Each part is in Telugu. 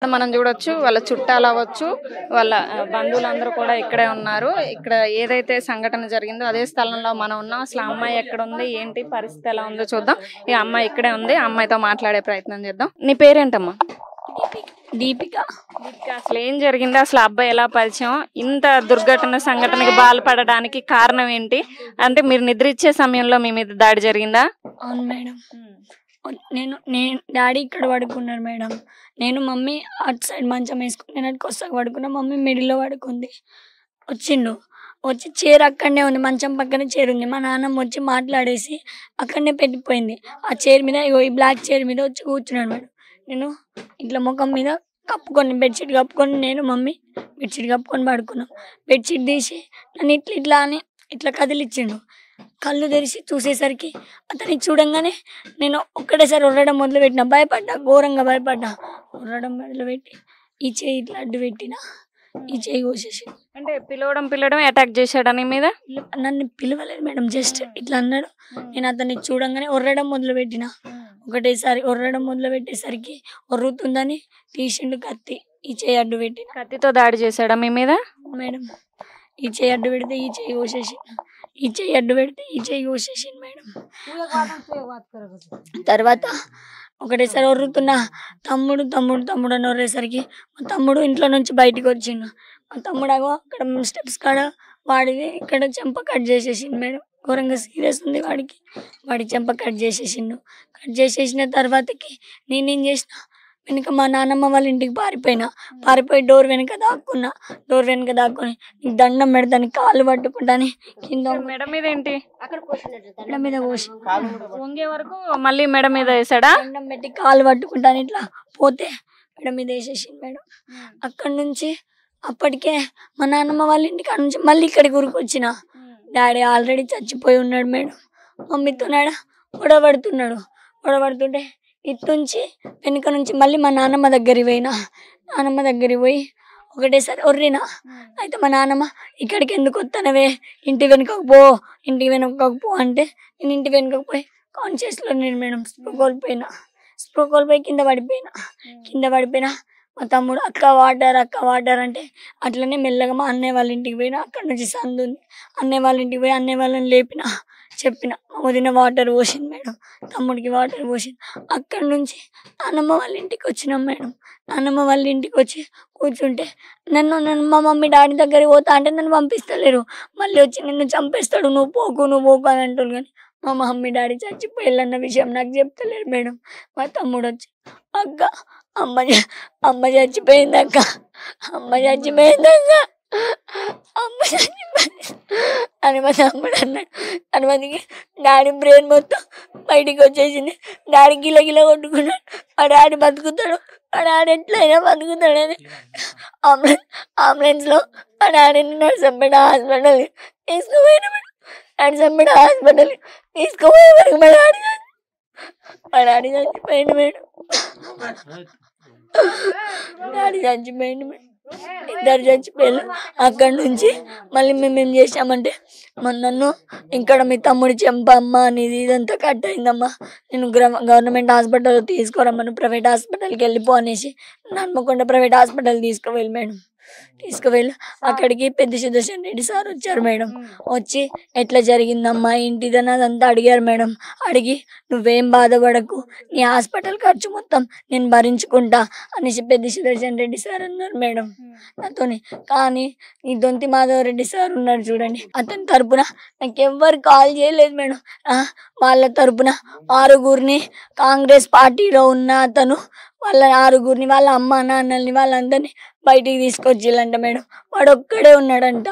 మనం చూడొచ్చు వాళ్ళ చుట్టాలు అవ్వచ్చు, వాళ్ళ బంధువులందరూ కూడా ఇక్కడే ఉన్నారు. ఇక్కడ ఏదైతే సంఘటన జరిగిందో అదే స్థలంలో మనం ఉన్నాం. అసలు అమ్మాయి ఎక్కడ ఉంది, ఏంటి పరిస్థితి ఎలా ఉందో చూద్దాం. ఈ అమ్మాయి ఇక్కడే ఉంది, అమ్మాయితో మాట్లాడే ప్రయత్నం చేద్దాం. నీ పేరేంటమ్మా? దీపిక. అసలు ఏం జరిగింది, అసలు అబ్బాయి ఎలా పరిచయం, ఇంత దుర్ఘటన సంఘటనకి బాధపడడానికి కారణం ఏంటి? అంటే మీరు నిద్ర ఇచ్చే సమయంలో మీ మీద దాడి జరిగిందా? అవును మేడం. నేను డాడీ ఇక్కడ పడుకున్నారు మేడం. నేను మమ్మీ అటు సైడ్ మంచం వేసుకుని నేను అటు కొస్తాకు పడుకున్నా. మమ్మీ మిడిల్లో పడుకుంది. వచ్చి చైర్ అక్కడనే ఉంది, మంచం పక్కనే చైర్ ఉంది. మా నాన్నమ్మ వచ్చి మాట్లాడేసి అక్కడనే పెట్టిపోయింది. ఆ చైర్ మీద ఈ బ్లాక్ చైర్ మీద వచ్చి కూర్చున్నాను మేడం. నేను ఇట్లా ముఖం మీద కప్పుకొని బెడ్షీట్ కప్పుకొని నేను మమ్మీ బెడ్షీట్ కప్పుకొని పడుకున్నాం. బెడ్షీట్ తీసి నన్ను ఇట్లా అని ఇట్లా కదిలిచ్చిండు. కళ్ళు తెరిచి చూసేసరికి అతన్ని చూడంగానే నేను ఒక్కటేసారి ఉర్రడం మొదలుపెట్టిన. భయపడ్డా, ఘోరంగా భయపడ్డా. ఉర్రడం మొదలుపెట్టి ఈ చేయి ఇట్లా అడ్డు పెట్టిన, ఈ చేయి కోసేసి. అంటే పిలవడం అటాక్ చేశాడని మీద? నన్ను పిలవలేదు మేడం, జస్ట్ ఇట్లా అన్నాడు. నేను అతన్ని చూడంగానే ఉర్రడం మొదలుపెట్టిన. ఒకటేసారి ఉర్రడం మొదలుపెట్టేసరికి ఉర్రుతుందని తీసిండు కత్తి, ఈ చేయి అడ్డు పెట్టి. కత్తితో దాడి చేశాడా మీ మీద? మేడం ఈ చేయి అడ్డు పెడితే ఈ చేయి కోసేసి, ఈ చేయి అడ్డు పెడితే ఈ చేయి కోసేసింది మేడం. తర్వాత ఒకటేసారి ఒర్రుతున్నా తమ్ముడు తమ్ముడు తమ్ముడు అని ఒర్రేసరికి మా తమ్ముడు ఇంట్లో నుంచి బయటికి వచ్చిండు. మా తమ్ముడు అక్కడ స్టెప్స్ కాడ వాడిది ఇక్కడ చెంప కట్ చేసేసిండు మేడం. ఘోరంగా సీరియస్ ఉంది వాడికి. వాడి చెంప కట్ చేసేసిండు. కట్ చేసేసిన తర్వాతకి నేనేం చేసిన, వెనక మా నాన్నమ్మ వాళ్ళ ఇంటికి పారిపోయి డోర్ వెనక దాక్కుని నీకు దండం పెడతాను, కాళ్ళు పట్టుకుంటాను కింద. మెడ మీద ఏంటి? మెడ మీద కోసి వంగే వరకు మళ్ళీ మెడ మీద వేసాడా? దండం పెట్టి కాళ్ళు పట్టుకుంటాను ఇట్లా పోతే మెడ మీద వేసేసింది మేడం. అక్కడి నుంచి అప్పటికే మా నాన్నమ్మ వాళ్ళ ఇంటికి అక్కడ నుంచి మళ్ళీ ఇక్కడికి ఊరికొచ్చిన. డాడీ ఆల్రెడీ చచ్చిపోయి ఉన్నాడు మేడం. మమ్మీతో గొడవడుతుంటే ఇటు నుంచి వెనుక నుంచి మళ్ళీ మా నాన్నమ్మ దగ్గరికి పోయి ఒకటేసారి ఒర్రినా. అయితే మా నాన్నమ్మ ఇక్కడికి ఎందుకు వస్తానవే, ఇంటికి వెనుకకు పో అంటే నేను ఇంటి వెనుకకు పోయి కాన్షియస్లో నేను మేడం స్ప్రో కోల్పోయి కింద పడిపోయినా. మా తమ్ముడు అక్క వాటర్ అంటే అట్లనే మెల్లగా మా అన్నయ్య వాళ్ళ ఇంటికి పోయినా. అక్కడ నుంచి సందు ఉంది, అన్నయ్య వాళ్ళ ఇంటికి పోయి అన్నయ్య వాళ్ళని చెప్పిన. వదిన వాటర్ పోసింది మేడం, తమ్ముడికి వాటర్ పోసింది. అక్కడి నుంచి నాన్నమ్మ వాళ్ళ ఇంటికి వచ్చినాం మేడం. నాన్నమ్మ వాళ్ళ ఇంటికి వచ్చి కూర్చుంటే నన్ను మా మమ్మీ డాడీ దగ్గరికి పోతా అంటే నన్ను పంపిస్తలేరు. మళ్ళీ వచ్చి నిన్ను చంపేస్తాడు, నువ్వు పోకు అని అంటారు. కానీ మా మమ్మీ డాడీ చచ్చిపోయాలన్న విషయం నాకు చెప్తలేరు మేడం. మా తమ్ముడు వచ్చి అక్క అమ్మ చచ్చిపోయింది అని మా తమ్ముడు అన్నాడు. తర్వాతకి డాడీ బ్రెయిన్ మొత్తం బయటికి వచ్చేసింది. డాడీ గిల కొట్టుకున్నాడు. ఆ డాడీ బతుకుతాడు, ఆ డాడీ ఎట్లయినా బతుకుతాడని అంబులెన్స్లో ఆ డాడీని నర్సంపేట హాస్పిటల్ తీసుకుపోయినా మేడం. నర్సంపేట హాస్పిటల్ తీసుకుపోయే వరకు మా డాడీ చచ్చిపోయింది మేడం. ఇద్దరు చచ్చిపోయారు. అక్కడి నుంచి మళ్ళీ మేము ఏం చేసామంటే నన్ను ఇక్కడ మీ తమ్ముడి చెంపమ్మ అనేది ఇదంతా కట్ అయిందమ్మా, నేను గవర్నమెంట్ హాస్పిటల్ తీసుకురమ్మను, ప్రైవేట్ హాస్పిటల్కి వెళ్ళిపో అనేసి హన్మకొండ ప్రైవేట్ హాస్పిటల్ తీసుకువెళ్ళి మేడం. అక్కడికి పెద్ద సుదర్శన్ రెడ్డి సార్ వచ్చారు మేడం. వచ్చి ఎట్లా జరిగిందమ్మా ఏంటిదని అదంతా అడిగారు మేడం. అడిగి నువ్వేం బాధపడకు, నీ హాస్పిటల్ ఖర్చు మొత్తం నేను భరించుకుంటా అనేసి పెద్ద సుదర్శన్ రెడ్డి సార్ అన్నారు మేడం నాతోని. కానీ ఈ దొంతి మాధవ్ రెడ్డి సార్ ఉన్నారు చూడండి, అతని తరపున నాకు ఎవ్వరు కాల్ చేయలేదు మేడం. వాళ్ళ తరపున 6 కాంగ్రెస్ పార్టీలో ఉన్న అతను వాళ్ళ 6 వాళ్ళ అమ్మ నాన్నల్ని వాళ్ళందరినీ బయటికి తీసుకొచ్చిల్లంట మేడం. వాడొక్కడే ఉన్నాడంట.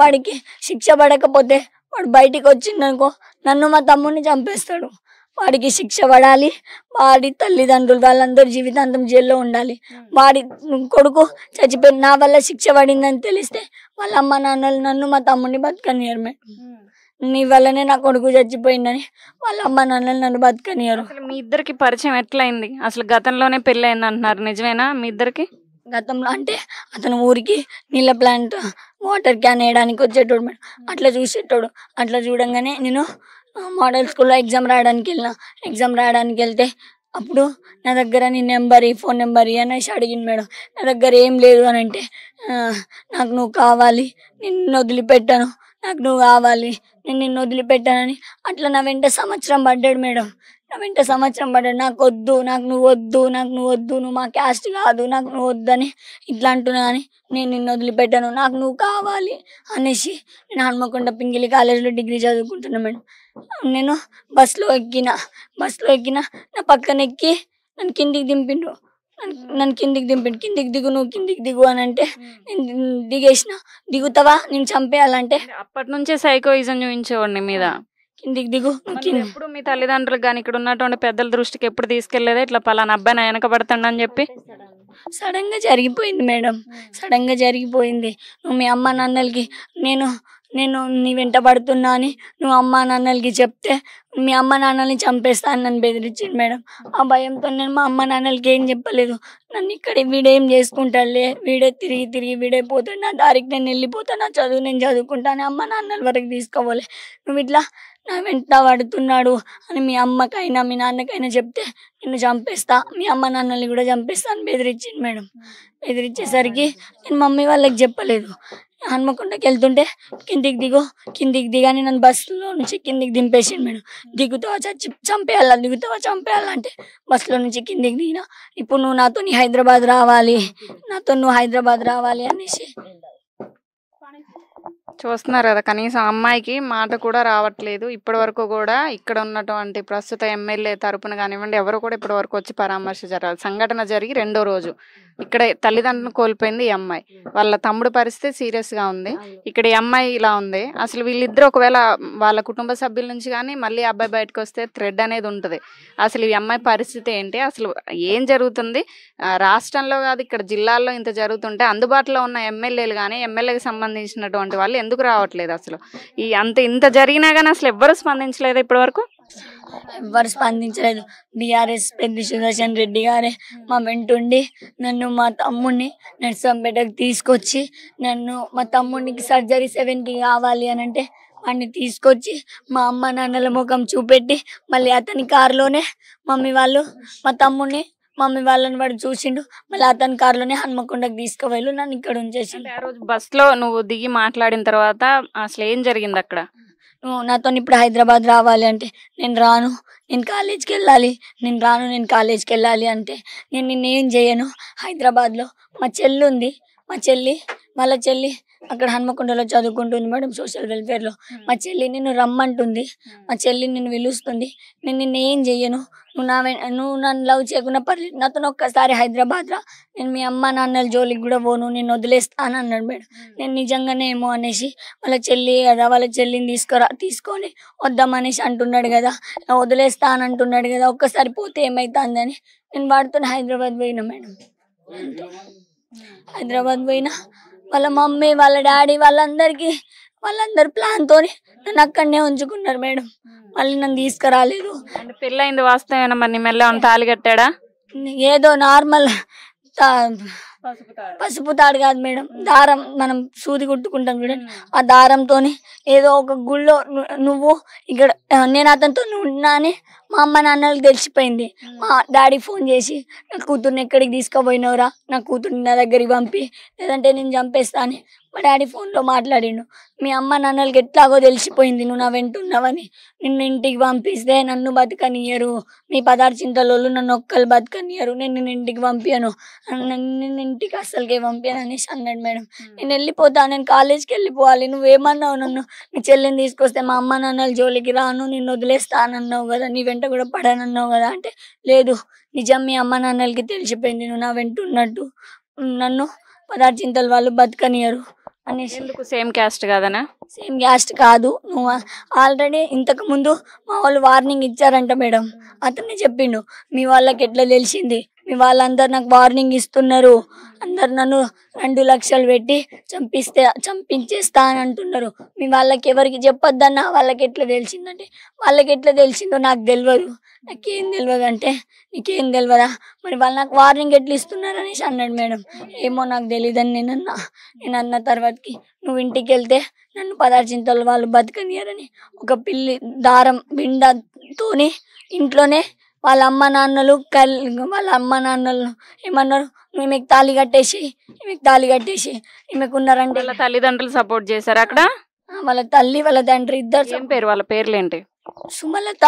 వాడికి శిక్ష పడకపోతే వాడు బయటికి వచ్చిందనుకో నన్ను మా తమ్ముడిని చంపేస్తాడు. వాడికి శిక్ష పడాలి, వాడి తల్లిదండ్రులు వాళ్ళందరూ జీవితాంతం జైల్లో ఉండాలి. వాడి కొడుకు చచ్చిపోయి నా వల్ల శిక్ష పడిందని తెలిస్తే వాళ్ళ అమ్మ నాన్నలు నన్ను మా తమ్ముడిని బతకనియరు మేడం. నీ వల్లనే నా కొడుకు చచ్చిపోయిందని వాళ్ళ అమ్మ నాన్నలు నన్ను బతకనియరు. మీ ఇద్దరికి పరిచయం ఎట్లయింది? అసలు గతంలోనే పెళ్ళి అయింది అంటున్నారు, నిజమేనా మీ ఇద్దరికి? గతంలో అంటే అతను ఊరికి నీళ్ళ ప్లాంట్ వాటర్ క్యాన్ వేయడానికి వచ్చేటోడు మేడం. అట్లా చూసేటోడు. అట్లా చూడంగానే నేను మోడల్ స్కూల్లో ఎగ్జామ్ రాయడానికి వెళ్తే అప్పుడు నా దగ్గర నీ నెంబర్ ఈ ఫోన్ నెంబర్ అనేసి అడిగింది మేడం. నా దగ్గర ఏం లేదు అని అంటే నాకు నువ్వు కావాలి, నిన్ను వదిలిపెట్టాను, నాకు నువ్వు కావాలి, నేను నిన్ను వదిలిపెట్టానని అట్లా నా వెంట సంవత్సరం పడ్డాడు మేడం. నా వెంట సంవత్సరం పడ్డాడు. నాకు వద్దు, నాకు నువ్వు వద్దు, నాకు నువ్వు వద్దు, నువ్వు మా క్యాస్ట్ కాదు, నాకు నువ్వు వద్దని ఇట్లా అంటున్నా అని నేను నిన్ను వదిలిపెట్టాను, నాకు నువ్వు కావాలి అనేసి నేను హన్మకొండ పింగిలి కాలేజీలో డిగ్రీ చదువుకుంటున్నా మేడం. నేను బస్సులో ఎక్కిన నా పక్కన ఎక్కి నన్ను కిందికి దింపిండు. కిందికి దిగు, నువ్వు కిందికి దిగు అని అంటే నేను దిగేసిన. దిగుతావా నేను చంపేయాలంటే అప్పటి నుంచే సైకోయిజం చూపించేవాడిని మీద. కిందికి దిగు ఎప్పుడు మీ తల్లిదండ్రులకు కానీ ఇక్కడ ఉన్నటువంటి పెద్దల దృష్టికి ఎప్పుడు తీసుకెళ్లేదా ఇట్లా పలానా అబ్బాయి నా వెనక పడతాడని చెప్పి? సడన్ గా జరిగిపోయింది మేడం, సడన్ గా జరిగిపోయింది. నువ్వు మీ అమ్మ నాన్నలకి నేను నీ వెంట పడుతున్నా అని నువ్వు అమ్మ నాన్నలకి చెప్తే మీ అమ్మ నాన్నల్ని చంపేస్తా అని నన్ను బెదిరించింది మేడం. ఆ భయంతో నేను మా అమ్మ నాన్నలకి ఏం చెప్పలేదు. నన్ను ఇక్కడ వీడేం చేసుకుంటాడులే, వీడే తిరిగి వీడే పోతాడు, నా దారికి నేను వెళ్ళిపోతాను, నా చదువు నేను చదువుకుంటాను, అమ్మ నాన్నల వరకు తీసుకోవాలి, నువ్వు ఇట్లా నా వెంట పడుతున్నాడు అని మీ అమ్మకైనా మీ నాన్నకైనా చెప్తే నిన్ను చంపేస్తా, మీ అమ్మ నాన్నల్ని కూడా చంపేస్తా అని బెదిరించింది మేడం. బెదిరించేసరికి నేను మమ్మీ వాళ్ళకి చెప్పలేదు. హన్మకొండకి వెళ్తుంటే కిందికి దిగాని నన్ను బస్సులో నుంచి కిందికి దింపేసిండు మేడం. దిగుతావా చంపేయాలంటే బస్సులో నుంచి కిందికి దిగిన. ఇప్పుడు నువ్వు నాతో హైదరాబాద్ రావాలి అనేసి. చూస్తున్నారు కదా, కనీసం అమ్మాయికి మాట కూడా రావట్లేదు ఇప్పటి వరకు కూడా. ఇక్కడ ఉన్నటువంటి ప్రస్తుత ఎమ్మెల్యే తరపున కానివ్వండి ఎవరు కూడా ఇప్పటి వరకు వచ్చి పరామర్శ జరగాలి. సంఘటన జరిగి 2వ రోజు ఇక్కడ తల్లిదండ్రులను కోల్పోయింది ఈ అమ్మాయి. వాళ్ళ తమ్ముడు పరిస్థితి సీరియస్ గా ఉంది. ఇక్కడ ఈ అమ్మాయి ఇలా ఉంది. అసలు వీళ్ళిద్దరు ఒకవేళ వాళ్ళ కుటుంబ సభ్యుల నుంచి కానీ మళ్ళీ అబ్బాయి బయటకు వస్తే థ్రెడ్ అనేది ఉంటుంది. అసలు ఈ అమ్మాయి పరిస్థితి ఏంటి, అసలు ఏం జరుగుతుంది రాష్ట్రంలో కాదు ఇక్కడ జిల్లాల్లో ఇంత జరుగుతుంటే అందుబాటులో ఉన్న ఎమ్మెల్యేలు కానీ ఎమ్మెల్యేకి సంబంధించినటువంటి వాళ్ళు ఎందుకు రావట్లేదు? అసలు ఇంత జరిగినా కానీ అసలు ఎవ్వరు స్పందించలేదు ఇప్పటి వరకు. ఎవ్వరు స్పందించలేదు. బీఆర్ఎస్ పెద్ద సుదర్శన్ రెడ్డి గారే మా వెంటుండి నన్ను మా తమ్ముడిని నర్సంపేటకు తీసుకొచ్చి మా తమ్ముడికి సర్జరీ 7కి కావాలి అని అంటే వాడిని తీసుకొచ్చి మా అమ్మ నాన్నల ముఖం చూపెట్టి మళ్ళీ అతని కారులోనే మమ్మీ వాళ్ళని వాడు చూసిండు. మళ్ళీ అతని కారులోనే హన్మకొండకు తీసుకువెళ్ళు నన్ను ఇక్కడ ఉంచేసిండు. ఆ రోజు బస్సులో నువ్వు దిగి మాట్లాడిన తర్వాత అసలు ఏం జరిగింది అక్కడ? నువ్వు నాతో ఇప్పుడు హైదరాబాద్ రావాలి అంటే నేను రాను, నేను కాలేజ్కి వెళ్ళాలి అంటే నేను నిన్నేం చేయను. హైదరాబాద్లో మా చెల్లి ఉంది, వాళ్ళ చెల్లి అక్కడ హన్మకొండలో చదువుకుంటుంది మేడం, సోషల్ వెల్ఫేర్లో. మా చెల్లి నిన్ను రమ్మంటుంది, మా చెల్లి నిన్ను పిలుస్తుంది. నేను నిన్నేం చెయ్యను, నువ్వు నన్ను లవ్ చేయకుండా పర్లేదు, నాతో ఒక్కసారి హైదరాబాద్ రా, నేను మీ అమ్మ నాన్నల జోలికి కూడా పోను, నేను వదిలేస్తాను అన్నాడు మేడం. నేను నిజంగానే ఏమో అనేసి వాళ్ళ చెల్లిని తీసుకొని వద్దామనేసి అంటున్నాడు కదా, వదిలేస్తానంటున్నాడు కదా, ఒక్కసారి పోతే ఏమవుతుందని నేను వాడుతున్న హైదరాబాద్ పోయినా మేడం. హైదరాబాద్ పోయినా వాళ్ళ మమ్మీ వాళ్ళ డాడీ వాళ్ళందరి ప్లాన్తో నన్ను అక్కడనే ఉంచుకున్నారు మేడం. మళ్ళీ నన్ను తీసుకురాలేదు. పెళ్ళైంది వాస్తవేనా? మరి నీ మెల్ల తాళి కట్టాడా? ఏదో నార్మల్ పసుపు తాడు కాదు మేడం, దారం, మనం సూది కుట్టుకుంటాం చూడండి, ఆ దారంతో ఏదో ఒక గుళ్ళో నువ్వు ఇక్కడ నేను అతనితో ఉన్నా అని మా అమ్మ నాన్నలకు తెలిసిపోయింది. మా డాడీ ఫోన్ చేసి నా కూతుర్ని ఎక్కడికి తీసుకుపోయినవరా, నా కూతుర్ని నా దగ్గరికి పంపి లేదంటే నేను చంపేస్తా అని మా డాడీ ఫోన్లో మాట్లాడిండు. మీ అమ్మ నాన్నలకి ఎట్లాగో తెలిసిపోయింది నువ్వు నా వెంట ఉన్నావని, నిన్ను ఇంటికి పంపిస్తే నన్ను బతకనియరు, మీ 16 చింతలోళ్ళు నన్ను ఒక్కరు బతకనియరు, నేను నిన్ను ఇంటికి పంపాను, నిన్ను ఇంటికి అస్సలకే పంపాను అనేసి అన్నాడు మేడం. నేను వెళ్ళిపోతాను, నేను కాలేజ్కి వెళ్ళిపోవాలి, నువ్వేమన్నావు నన్ను నీ చెల్లిని తీసుకొస్తే మా అమ్మ నాన్నల జోలికి రాను, నిన్ను వదిలేస్తానన్నావు కదా, నీ వెంట కూడా పడనన్నావు కదా అంటే, లేదు నిజం మీ అమ్మ నాన్నలకి తెలిసిపోయింది నువ్వు నా వెంట ఉన్నట్టు, నన్ను 16 చింతల వాళ్ళు బతకనియరు అనేసి. ఎందుకు సేమ్ క్యాస్ట్ కాదనా? సేమ్ క్యాస్ట్ కాదు, నువ్వు ఆల్రెడీ ఇంతకు ముందు మా వాళ్ళు వార్నింగ్ ఇచ్చారంట మేడం. అతనే చెప్పిండు, మీ వాళ్ళకి ఎట్లా తెలిసింది, మీ వాళ్ళందరు నాకు వార్నింగ్ ఇస్తున్నారు, అందరు నన్ను 2 లక్షలు పెట్టి చంపించేస్తా అని అంటున్నారు, మీ వాళ్ళకి ఎవరికి చెప్పొద్దన్నా వాళ్ళకి ఎట్లా తెలిసిందంటే, వాళ్ళకి ఎట్లా తెలిసిందో నాకు తెలియదు, నాకేం తెలియదు అంటే, నీకేం తెలియదా మరి వాళ్ళు నాకు వార్నింగ్ ఎట్లా ఇస్తున్నారు అనేసి అన్నాడు మేడం. ఏమో నాకు తెలియదని నేను అన్న తర్వాతకి నువ్వు ఇంటికి వెళ్తే నన్ను 16 చింతల వాళ్ళు బతకనియరని ఒక పిల్లి దారం బిండతోని ఇంట్లోనే వాళ్ళ అమ్మ నాన్నలు ఏమన్నారు, ఈమెకు తాళి కట్టేసి ఈమెకు ఉన్నారంటే వాళ్ళ తల్లిదండ్రులు సపోర్ట్ చేశారు అక్కడ. వాళ్ళ తల్లి వాళ్ళ తండ్రి ఇద్దరు ఏం పేరు వాళ్ళ పేర్లు ఏంటి? సుమలత